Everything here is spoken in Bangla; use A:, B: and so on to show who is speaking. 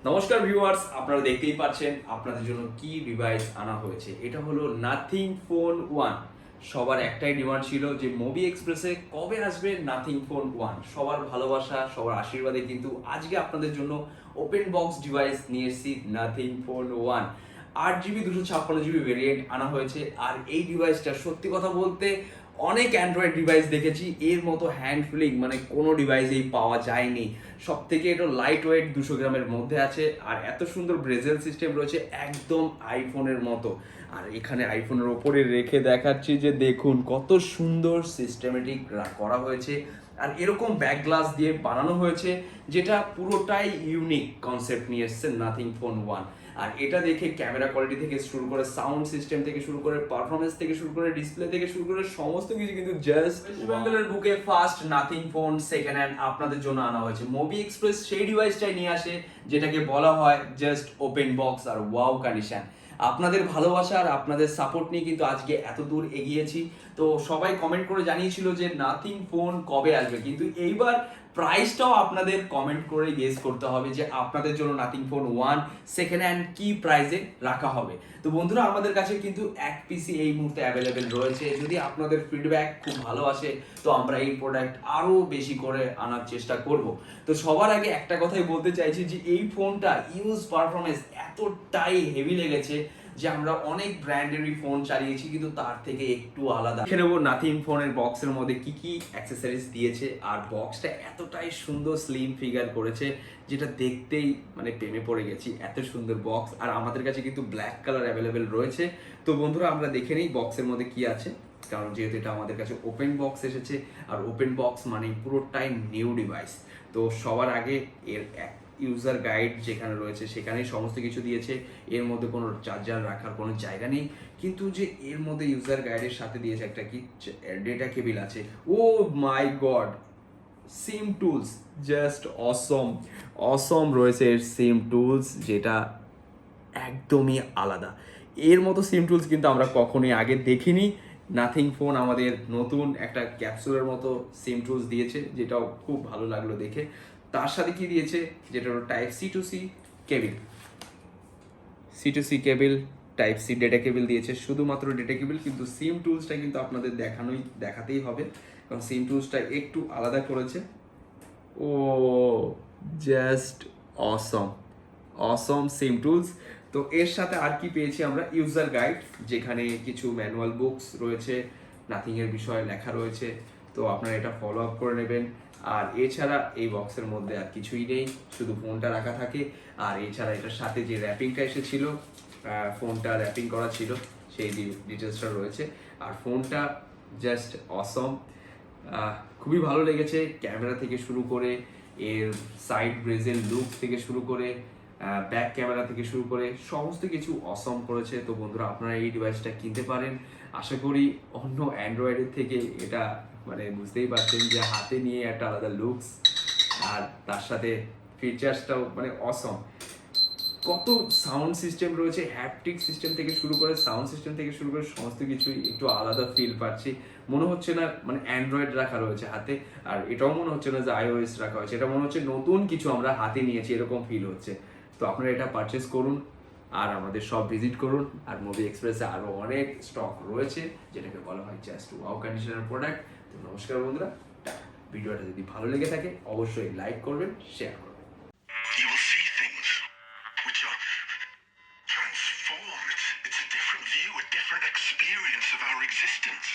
A: নমস্কার ভিউয়ার্স, আপনারা দেখতেই পাচ্ছেন আপনাদের জন্য কি ডিভাইস আনা হয়েছে। এটা হলো নাথিং ফোন 1। সবার একটাই ডিমান্ড ছিল যে মুভি এক্সপ্রেসে কবে আসবে নাথিং ফোন 1। সবার ভালোবাসা, সবার আশীর্বাদে কিন্তু আজকে আপনাদের জন্য ওপেন বক্স ডিভাইস নিয়ে এসেছি nothing phone 1। 8 GB 256 GB variant আনা হয়েছে। আর এই ডিভাইসটা সত্যি কথা বলতে অনেক অ্যান্ড্রয়েড ডিভাইস দেখেছি, এর মতো হ্যান্ড ফিলিং মানে কোনো ডিভাইসেই পাওয়া যায়নি। সব থেকে এটা লাইট ওয়েট, 200 গ্রামের মধ্যে আছে। আর এত সুন্দর ব্রেজেল সিস্টেম রয়েছে, একদম আইফোনের মতো। আর এখানে আইফোনের ওপরে রেখে দেখাচ্ছি যে দেখুন কত সুন্দর সিস্টেমেটিক করা হয়েছে। আর এরকম ব্যাক গ্লাস দিয়ে বানানো হয়েছে, যেটা পুরোটাই ইউনিক কনসেপ্ট নিয়ে এসছে নাথিং ফোন 1। আর এটা দেখে ক্যামেরা কোয়ালিটি থেকে শুরু করে, সাউন্ড সিস্টেম থেকে শুরু করে, পারফরমেন্স থেকে শুরু করে, ডিসপ্লে থেকে শুরু করে সমস্ত কিছু কিন্তু জাস্ট ওয়েস্ট বেঙ্গলের বুকে first nothing phone second hand আপনাদের জন্য আনা হয়েছে। মুভি এক্সপ্রেস সেই ডিভাইসটাই নিয়ে আসে যেটাকে বলা হয় জাস্ট ওপেন বক্স আর ওয়াও কন্ডিশন। আপনাদের ভালোবাসা আর আপনাদের সাপোর্ট নিয়ে কিন্তু আজকে এত দূর এগিয়েছি। তো সবাই কমেন্ট করে জানিয়েছিল যে নাথিং ফোন কবে আসবে, কিন্তু এইবার প্রাইসটাও আপনাদের কমেন্ট করে গেস করতে হবে যে আপনাদের জন্য নাথিং ফোন 1 সেকেন্ড হ্যান্ড কি প্রাইসে রাখা হবে। তো বন্ধুরা, আমাদের কাছে কিন্তু এক পিসি এই মুহূর্তে অ্যাভেলেবেল রয়েছে। যদি আপনাদের ফিডব্যাক খুব ভালো আসে তো আমরা এই প্রোডাক্ট আরও বেশি করে আনার চেষ্টা করব। তো সবার আগে একটা কথাই বলতে চাইছি যে এই ফোনটা ইউজ পারফরমেন্স এতটাই হেভি লেগেছে যে আমরা অনেক ব্র্যান্ডেরই ফোন চালিয়েছি, কিন্তু তার থেকে একটু আলাদা। দেখে নেবো নাথিং ফোনের বক্সের মধ্যে কি কি অ্যাক্সেসরিজ দিয়েছে। আর বক্সটা এতটাই সুন্দর স্লিম ফিগার করেছে, যেটা দেখতেই মানে প্রেমে পড়ে গেছি। এত সুন্দর বক্স, আর আমাদের কাছে কিন্তু ব্ল্যাক কালার অ্যাভেলেবেল রয়েছে। তো বন্ধুরা, আমরা দেখে নিই বক্সের মধ্যে কি আছে, কারণ যেহেতু এটা আমাদের কাছে ওপেন বক্স এসেছে। আর ওপেন বক্স মানে পুরোটাই নিউ ডিভাইস। তো সবার আগে এর ইউজার গাইড যেখানে রয়েছে সেখানেই সমস্ত কিছু দিয়েছে। এর মধ্যে কোনো চার্জার রাখার কোনো জায়গা নেই, কিন্তু যে এর মধ্যে ইউজার গাইডের সাথে দিয়েছে একটা কি ডেটা কেবিল আছে। ও মাই গড, সিম টুলস জাস্ট অসম। অসম রয়েছে এর সিম টুলস, যেটা একদমই আলাদা। এর মতো সিম টুলস কিন্তু আমরা কখনোই আগে দেখিনি। নাথিং ফোন আমাদের নতুন একটা ক্যাপসুলের মতো সিম টুলস দিয়েছে, যেটাও খুব ভালো লাগলো দেখে। তার সাথে কি দিয়েছে, যেটা হলো type C to C cable. C to C cable, type C data cable দিয়েছে, শুধুমাত্র ডেটা কেবিল। কিন্তু সিম টুলসটা কিন্তু আপনাদের দেখাতেই হবে, কারণ সিম টুলসটা একটু আলাদা করেছে। ও জাস্ট অসম, অসম সিম টুলস। তো এর সাথে আর কি পেয়েছি আমরা, ইউজার গাইড, যেখানে কিছু ম্যানুয়াল বুকস রয়েছে, নাথিং এর বিষয়ে লেখা রয়েছে। তো আপনারা এটা ফলো আপ করে নেবেন। আর এছাড়া এই বক্সের মধ্যে আর কিছুই নেই, শুধু ফোনটা রাখা থাকে। আর এছাড়া এটার সাথে যে র্যাপিংটা এসেছিল, ফোনটা র্যাপিং করা ছিল, সেই ডিটেলসটা রয়েছে। আর ফোনটা জাস্ট অসম, খুবই ভালো লেগেছে। ক্যামেরা থেকে শুরু করে, এর সাইড ব্রেজেল লুক থেকে শুরু করে, ব্যাক ক্যামেরা থেকে শুরু করে সমস্ত কিছু অসম করেছে। তো বন্ধুরা, আপনারা এই ডিভাইসটা কিনতে পারেন। আশা করি অন্য অ্যান্ড্রয়েডের থেকে এটা মানে বুঝতেই পারছেন যে হাতে নিয়ে একটা আলাদা লুকস, আর তার সাথে ফিচার্সটাও মানে অসম। কত সাউন্ড সিস্টেম রয়েছে, হ্যাপটিক সিস্টেম থেকে শুরু করে, সাউন্ড সিস্টেম থেকে শুরু করে সমস্ত কিছুই একটু আলাদা ফিল পাচ্ছি। মনে হচ্ছে না মানে অ্যান্ড্রয়েড রাখা রয়েছে হাতে, আর এটাও মনে হচ্ছে না যে iOS রাখা হয়েছে। এটা মনে হচ্ছে নতুন কিছু আমরা হাতে নিয়েছি, এরকম ফিল হচ্ছে। তো আপনারা এটা পারচেস করুন আর আমাদের সব ভিজিট করুন। আর মুভি এক্সপ্রেসে আরও অনেক স্টক রয়েছে, যেটাকে বলা হয় জাস্ট ওয়াও কন্ডিশনার প্রোডাক্ট। তো নমস্কার বন্ধুরা, ভিডিওটা যদি ভালো লেগে থাকে অবশ্যই লাইক করবেন, শেয়ার করবেন।
B: You will see things which are transformed. It's a different view, a different experience of our existence.